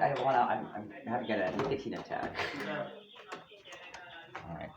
I wanna. I'm having a nicotine attack. All right.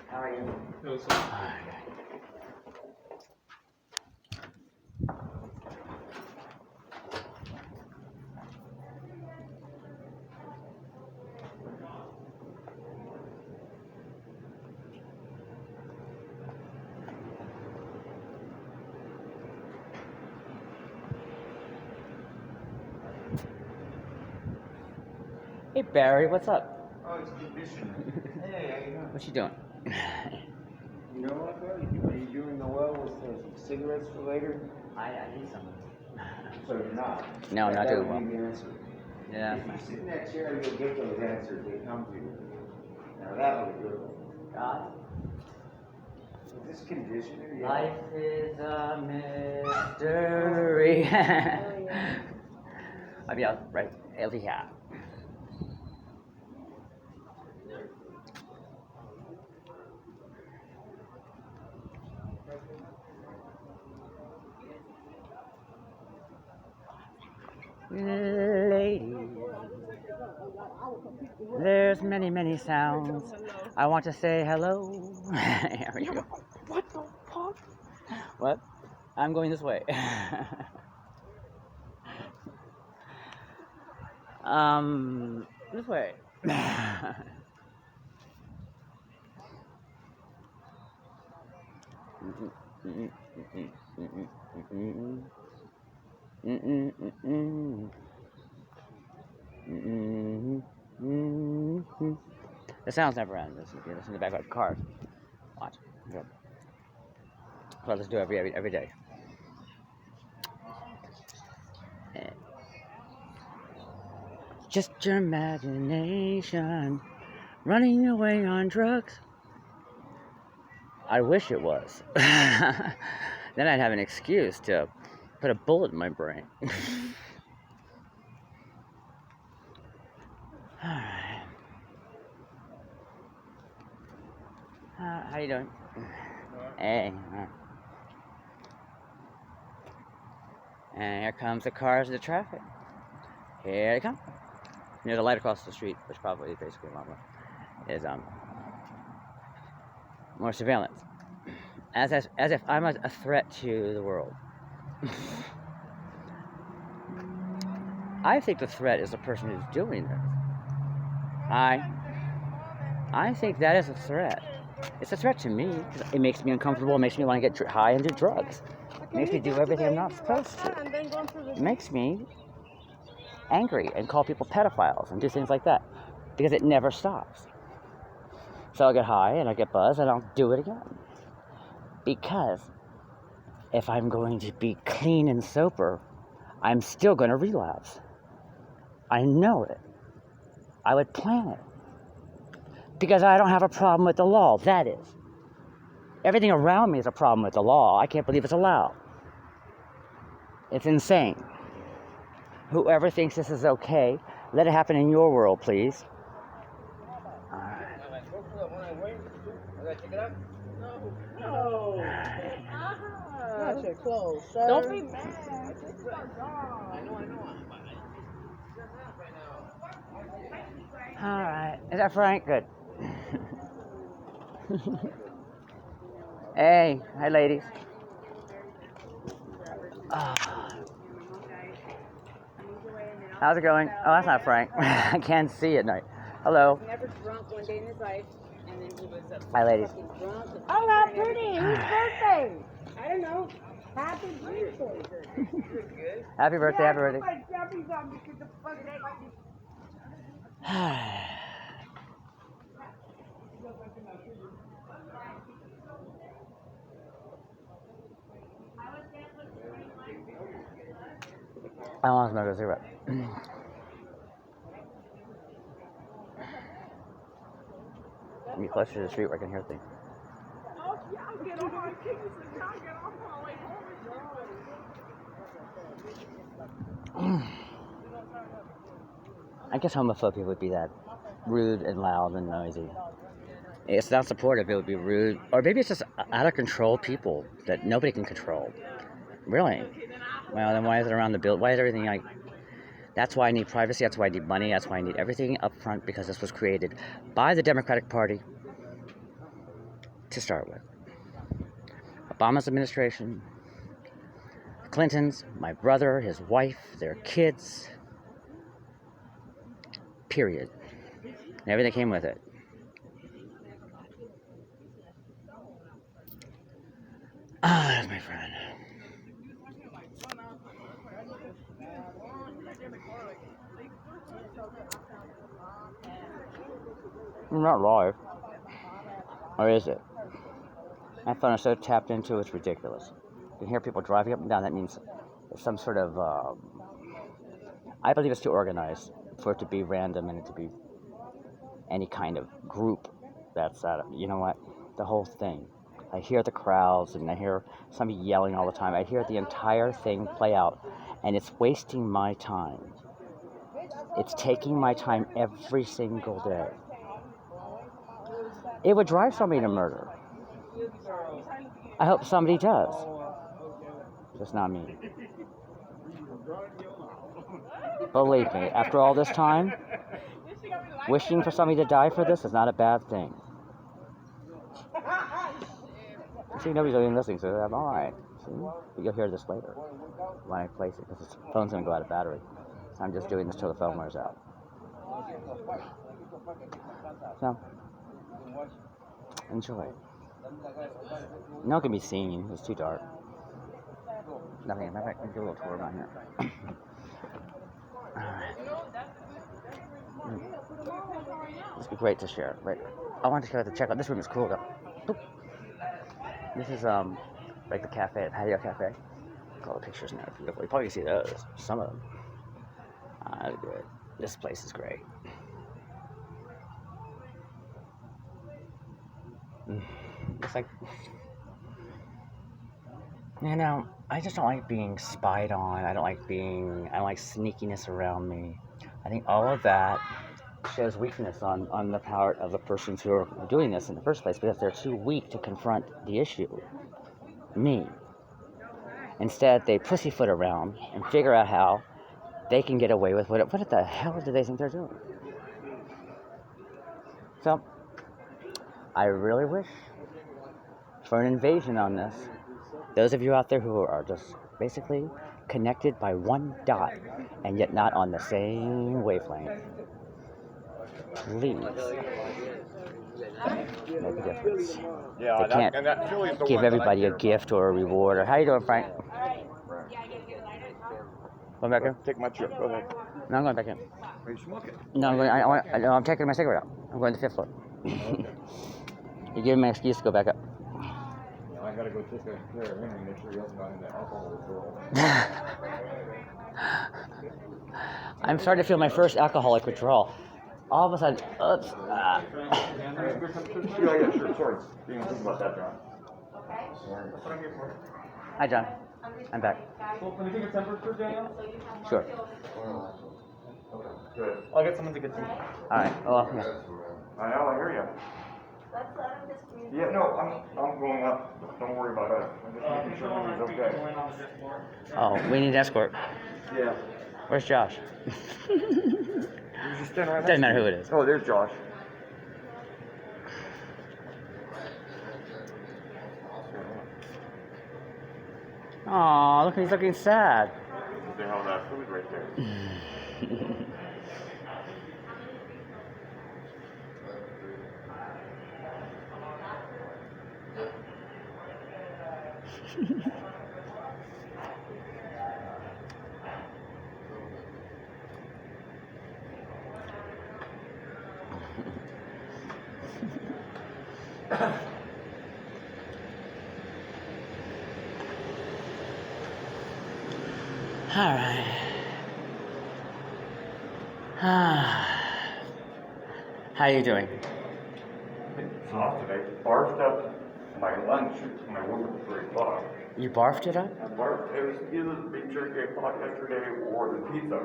How are you? Hey Barry, what's up? Oh, it's conditioning. Hey, how you doing? What you doing? You know what, though? Are you doing the well with cigarettes for later? I need some. So you're not? No, I'm not That doing would well. be the answer. Yeah. If you sit in that chair, you'll get those answers. They come to you. Now that was a good one. God. Is this conditioner? Yeah. Life is a mystery. I'll be out right over here. Lady, there's many, many sounds. I want to say hello. Here we go. What the fuck? What? I'm going this way. This way. The sounds never end. Listen to the back of the cars. Watch. Good. Well, let's do it every day. Just your imagination running away on drugs. I wish it was. Then I'd have an excuse to put a bullet in my brain. Alright. How you doing? Hey. And here comes the cars of the traffic. Here they come. There's a light across the street, which probably is basically a lot more, is more surveillance. As if I'm a threat to the world. I think the threat is the person who's doing this. I think that is a threat. It's a threat to me. It makes me uncomfortable. It makes me want to get high and do drugs. It makes me do everything I'm not supposed to. It makes me angry and call people pedophiles and do things like that because it never stops. So I'll get high and I'll get buzzed and I'll do it again. Because if I'm going to be clean and sober, I'm still going to relapse. I know it. I would plan it. Because I don't have a problem with the law, that is. Everything around me is a problem with the law. I can't believe it's allowed. It's insane. Whoever thinks this is okay, let it happen in your world, please. No. Not your clothes, sir. Don't be mad. I know. Alright. Is that Frank? Good. Hey. Hi, ladies. How's it going? Oh, that's not Frank. I can't see at night. Hello. Never drunk one day in his life, and then he was Hi, ladies. drunk. Oh, how pretty. Whose birthday? I don't know. Happy birthday. Happy birthday, happy birthday. I want to smoke a cigarette. Let me closer to the street where I can hear things. I guess homophobia would be that rude and loud and noisy. It's not supportive, it would be rude. Or maybe it's just out of control people that nobody can control. Really? Well, then why is it around the build? Why is everything like... That's why I need privacy, that's why I need money, that's why I need everything up front, because this was created by the Democratic Party to start with. Obama's administration, Clinton's, my brother, his wife, their kids, period. And everything came with it. Ah, that's my friend. I'm not live. Or is it? My phone is so tapped into it's ridiculous. You can hear people driving up and down. That means some sort of... I believe it's too organized for it to be random and it to be any kind of group that's at it. You know what? The whole thing. I hear the crowds and I hear somebody yelling all the time. I hear the entire thing play out, and it's wasting my time. It's taking my time every single day. It would drive somebody to murder. I hope somebody does. Just not me. Believe me, after all this time, wishing for somebody to die for this is not a bad thing. See, nobody's even listening, so I'm alright. See? But you'll hear this later when I place it, because the phone's going to go out of battery. So I'm just doing this till the phone wears out. So, enjoy. No one can be seen. It's too dark. Nothing. In fact, I can do a little tour around here. Alright. This would be great to share. Right. I want to check out. This room is cool though. Boop. This is like the cafe, patio cafe. All the pictures now are beautiful. You probably can see those. Some of them. Good. This place is great. It's like, you know, I just don't like being spied on. I don't like sneakiness around me. I think all of that shows weakness on the part of the persons who are doing this in the first place, because they're too weak to confront the issue. Me. Instead, they pussyfoot around and figure out how they can get away with what the hell do they think they're doing? So, I really wish for an invasion on this. Those of you out there who are just basically connected by one dot and yet not on the same wavelength, please make a difference. Yeah, They can't give everybody a gift or a reward. Or how you doing, Frank? Going back in? Take my trip. Go ahead. No, I'm going back in. Are you smoking? No, I'm taking my cigarette out. I'm going to the 5th floor. You give me an excuse to go back up. I gotta go take a care of him and make sure he hasn't gone into alcohol withdrawal. I'm starting to feel my first alcoholic withdrawal. All of a sudden, oops. Yeah, sure. Sorry. You didn't think about that, John. Okay. That's what I'm here for. Hi, John. I'm back. Well, can we take a temperature, Daniel? Sure. Good. I'll get someone to get some. All right. Oh, yeah. I know, I hear you. Yeah, no, I'm going up. Don't worry about that. I'm just making sure he's okay. Oh, we need escort. Yeah. Where's Josh? He's just standing right Doesn't matter who it is. Oh, there's Josh. Aw, look, he's looking sad. They have that food right there. All right. How you doing? It's off today. Barfed up my lunch shit to my woman at 3 o'clock. You barfed it up? I barfed. It was either the beef jerky I bought yesterday or the pizza.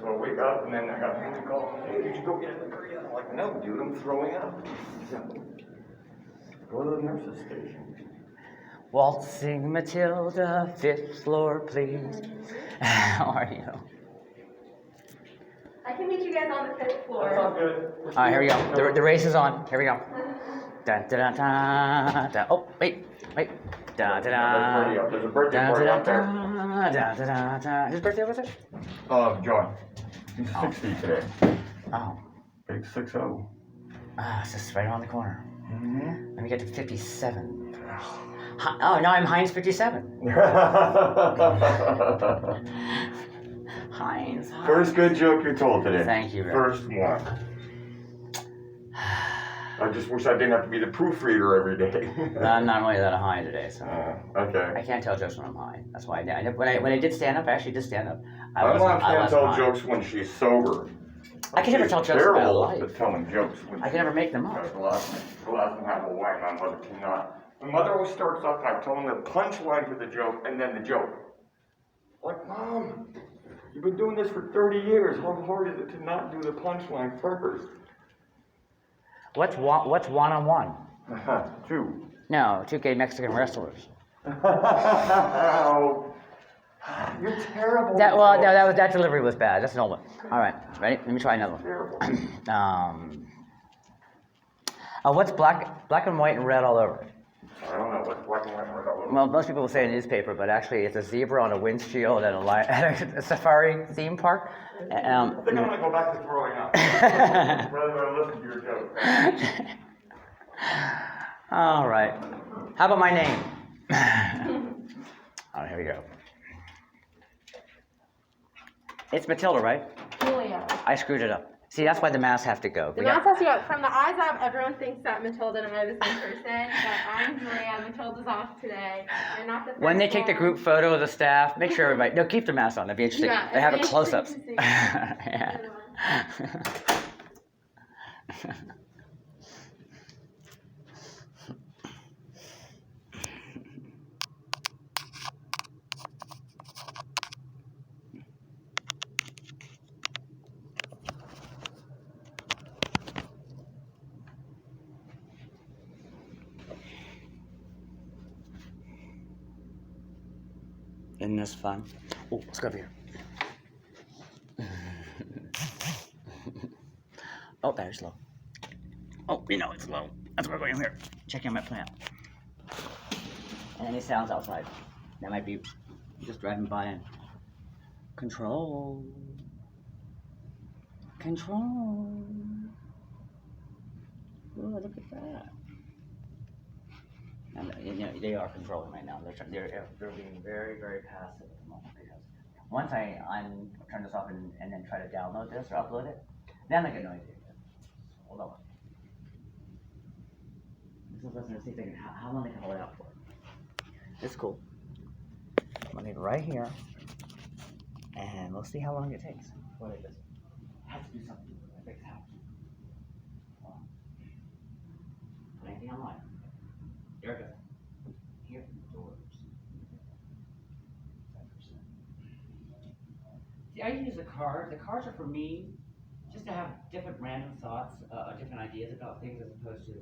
So I wake up and then I got Haley call. Hey, did you go get a burrito? I'm like, no, dude, I'm throwing up. Go to the nurse's station. Waltzing Matilda, 5th floor, please. How are you? I can meet you guys on the 5th That's floor. all good. All right, here we go. The race is on. Here we go. Dun, dun, dun, dun, dun. Oh, wait. Dun, dun, dun. There's a birthday Dun, party dun, out there. dun, dun, dun, dun. Whose birthday was it? John. He's 60 today. Oh. Big 6-0. It's just right around the corner. Mm-hmm. Let me get to 57. Oh, now I'm Heinz 57. Heinz. First good joke you told today. Thank you, Rick. First one. I just wish I didn't have to be the proofreader every day. I'm not really that high today, so Okay. I can't tell jokes when I'm high. That's why when I did stand up, I actually did stand up. My mom can't wasn't tell high. jokes when she's sober. I can never She's tell jokes in my terrible life. at telling jokes. When I can never make them up. glass and half of wine. My mother cannot. My mother always starts off by telling the punchline to the joke and then the joke. Like, Mom, you've been doing this for 30 years. How hard is it to not do the punchline first? What's one-on-one? 2. No, 2K Mexican wrestlers. Oh, you're terrible. That delivery was bad. That's an old one. All right, ready? Let me try another one. Terrible. What's black and white and red all over? I don't know what's black and white and red all over. Well, most people will say a newspaper, but actually it's a zebra on a windshield at a safari theme park. I think I'm gonna go back to throwing up rather than listen to your joke. All right. How about my name? All right, here we go. It's Matilda, right? Julia. I screwed it up. See, that's why the masks have to go. The mask has to go. From the eyes up, everyone thinks that Matilda and I are the same person, but I'm Julia. Matilda's off today. They're not the first When they take the one. group photo of the staff, make sure everybody, no, keep the mask on. That'd be interesting. Yeah, They have it'd it be close-ups. interesting. Yeah. Isn't this fun? Oh, let's go over here. Oh, battery's low. Oh, we know it's low. That's why we're going here. Checking out my plant. And any sounds outside. That might be just driving by and control. Control. Oh, look at that. And they are controlling right now. They're being very, very passive at the moment because once I turn this off and then try to download this or upload it, then they get noisy. Hold on. This is listening to see if they can, how long they can hold it out for. This is cool. I'm gonna leave it right here, and we'll see how long it takes. What is this? It has to do something. I think it has to. Hold on. Put anything online. There it goes. Here, doors. 5%. See, I use the cards. The cards are for me, just to have different random thoughts, different ideas about things, as opposed to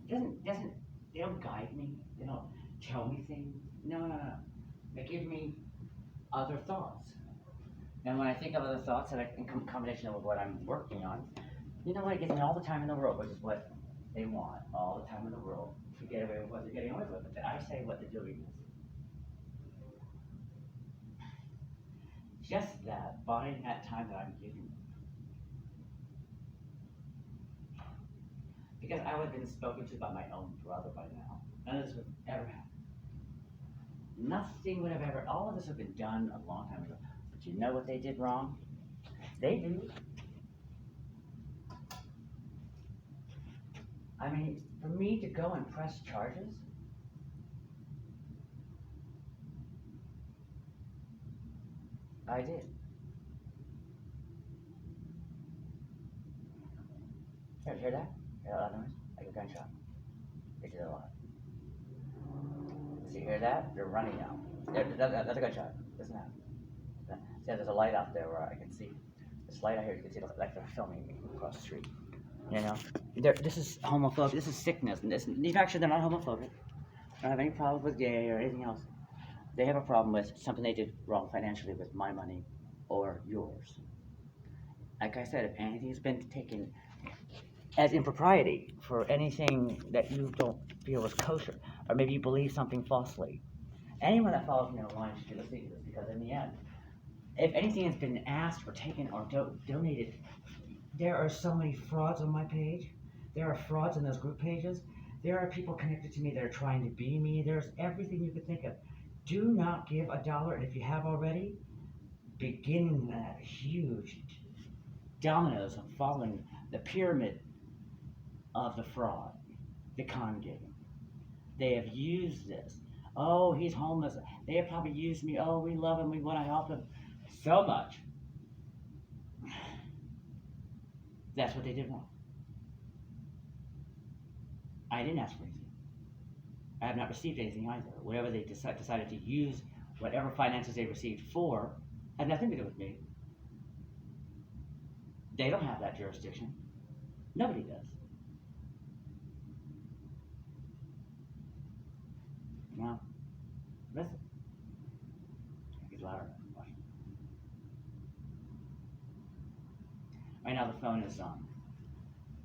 they don't guide me. They don't tell me things. No. They give me other thoughts. And when I think of other thoughts, and in combination with what I'm working on, you know what? It gives me all the time in the world, which is what they want, all the time in the world, to get away with what they're getting away with. But I say what they're doing is just that, buying that time that I'm giving them. Because I would have been spoken to by my own brother by now. None of this would ever happen. Nothing would have ever, all of this would have been done a long time ago. But you know what they did wrong? They do. I mean, for me to go and press charges, I did. Hear that? Hear that loud noise? Like a gunshot. They did a lot. you hear that? They're running now. That's a good shot. Listen to that. See, there's a light out there where I can see. This light out here, you can see like they're filming me across the street. You know? This is homophobic. This is sickness. And they're not homophobic. I don't have any problem with gay or anything else. They have a problem with something they did wrong financially with my money or yours. Like I said, if anything's been taken as impropriety for anything that you don't feel is kosher, or maybe you believe something falsely, anyone that follows me online should listen to this, because in the end, if anything has been asked or taken or donated, there are so many frauds on my page. There are frauds in those group pages. There are people connected to me that are trying to be me. There's everything you could think of. Do not give $1, and if you have already, begin that huge dominoes of following the pyramid of the fraud, the con game. They have used this. Oh, he's homeless. They have probably used me. Oh, we love him. We want to help him so much. That's what they did wrong. I didn't ask for anything. I have not received anything either. Whatever they decided to use, whatever finances they received for, had nothing to do with me. They don't have that jurisdiction. Nobody does. Now, listen. It's louder. Right now the phone is on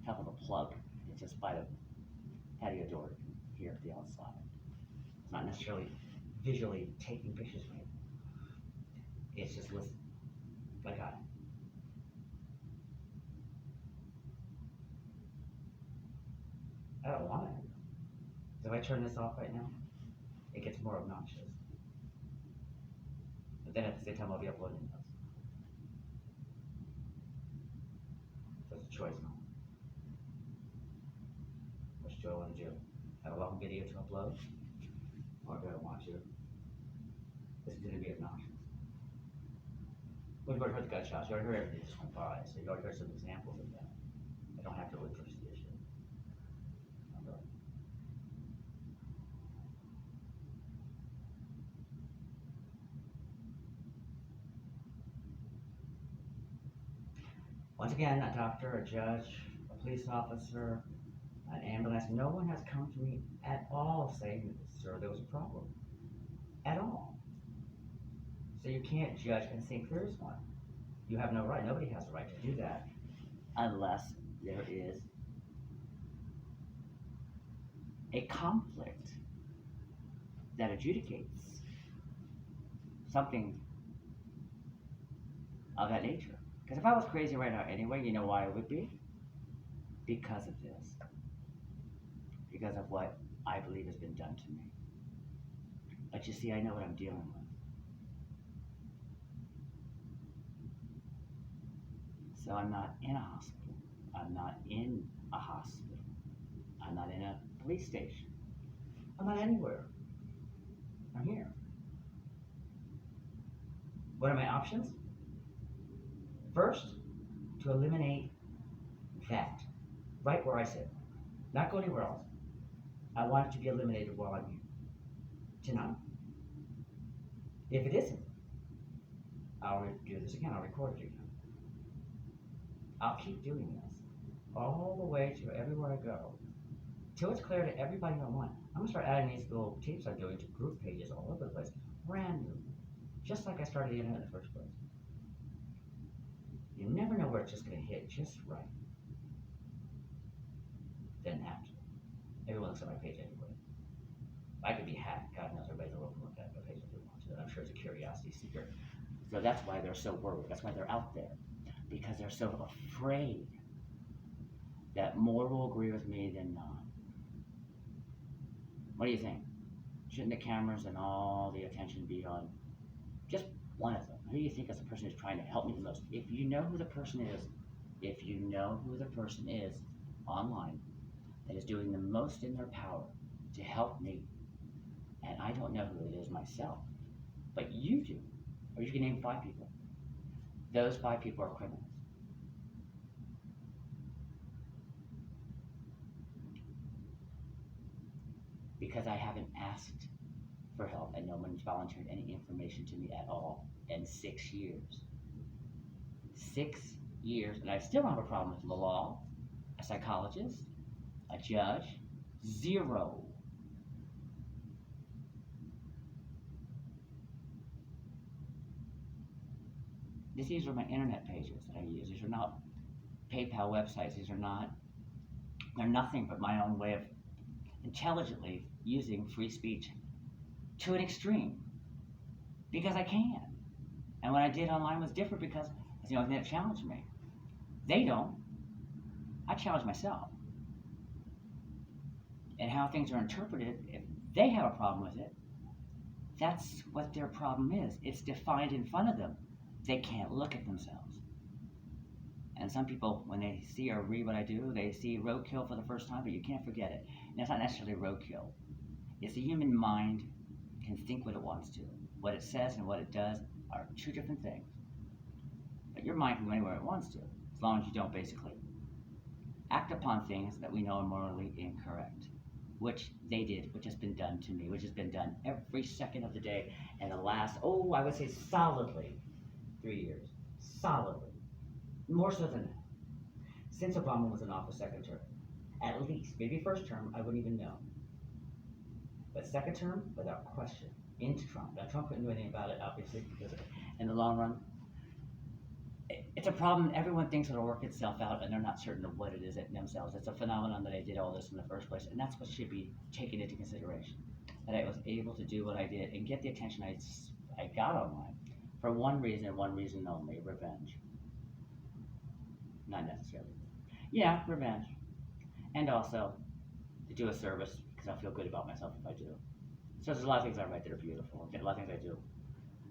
top of a plug. It's just by the patio door here at the outside. It's not necessarily visually taking pictures of me. It's just listening, like I am. I don't want it. If I turn this off right now, it gets more obnoxious. But then at the same time, I'll be uploading those. So it's a choice now. Which do I want to do? Have a long video to upload? Or do I want to? This is going to be obnoxious. Well, you've already heard the gunshots. You already heard everything that just went by. So you've already heard some examples of that. I don't have to really push the issue. Once again, a doctor, a judge, a police officer, an ambulance, no one has come to me at all saying, sir, there was a problem. At all. So you can't judge and think there is one. You have no right. Nobody has the right to do that unless there is a conflict that adjudicates something of that nature. Because if I was crazy right now anyway, you know why I would be? Because of this. Because of what I believe has been done to me. But you see, I know what I'm dealing with. So I'm not in a hospital. I'm not in a hospital. I'm not in a police station. I'm not anywhere. I'm here. What are my options? First, to eliminate that, right where I sit. Not go anywhere else. I want it to be eliminated while I'm here. Tonight. If it isn't, I'll do this again. I'll record it again. I'll keep doing this all the way to everywhere I go, till it's clear to everybody online. I'm gonna start adding these little tapes I'm doing to group pages all over the place, brand new, just like I started the internet in the first place. You never know where it's just gonna hit just right. Didn't have to. Everyone looks at my page anyway. I could be hacked. God knows everybody's a little look at my page if they want to. I'm sure it's a curiosity seeker. So that's why they're so worried. That's why they're out there. Because they're so afraid that more will agree with me than not. What do you think? Shouldn't the cameras and all the attention be on just one of them? Who do you think is the person who's trying to help me the most? If you know who the person is, online that is doing the most in their power to help me, and I don't know who it is myself, but you do, or you can name 5 people. Those 5 people are criminals. Because I haven't asked for help, and no one's volunteered any information to me at all in 6 years. 6 years, and I still don't have a problem with the law, a psychologist, a judge, zero. These are my internet pages that I use. These are not PayPal websites. They're nothing but my own way of intelligently using free speech to an extreme. Because I can. And what I did online was different because it's the only thing that challenged me. They don't. I challenge myself. And how things are interpreted, if they have a problem with it, that's what their problem is. It's defined in front of them. They can't look at themselves. And some people, when they see or read what I do, they see roadkill for the first time, but you can't forget it. And it's not necessarily roadkill. It's the human mind can think what it wants to. What it says and what it does are two different things. But your mind can go anywhere it wants to, as long as you don't basically act upon things that we know are morally incorrect, which they did, which has been done to me, which has been done every second of the day, and the last, I would say solidly 3 years. Solidly. More so than that. Since Obama was in office second term. At least. Maybe first term, I wouldn't even know. But second term, without question. Into Trump. Now, Trump couldn't do anything about it, obviously, because in the long run, it's a problem. Everyone thinks it'll work itself out, and they're not certain of what it is themselves. It's a phenomenon that I did all this in the first place, and that's what should be taken into consideration. That I was able to do what I did and get the attention I got online for one reason and one reason only: revenge. Not necessarily. Yeah, revenge. And also, to do a service, because I feel good about myself if I do. So there's a lot of things I write that are beautiful. A lot of things I do.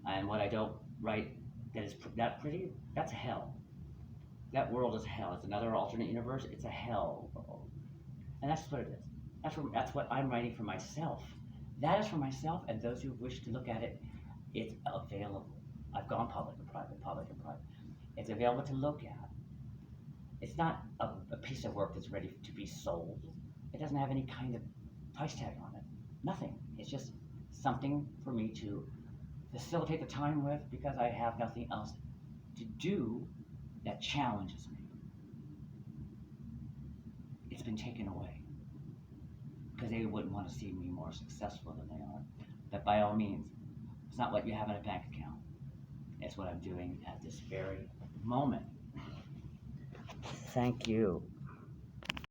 And what I don't write that is that pretty, that's hell. That world is hell. It's another alternate universe. It's a hell world. And that's what it is. That's what I'm writing for myself. That is for myself and those who wish to look at it. It's available. I've gone public and private, public and private. It's available to look at. It's not a piece of work that's ready to be sold. It doesn't have any kind of price tag on it. Nothing. It's just something for me to facilitate the time with because I have nothing else to do that challenges me. It's been taken away because they wouldn't want to see me more successful than they are. But by all means, it's not what you have in a bank account. It's what I'm doing at this very moment. Thank you.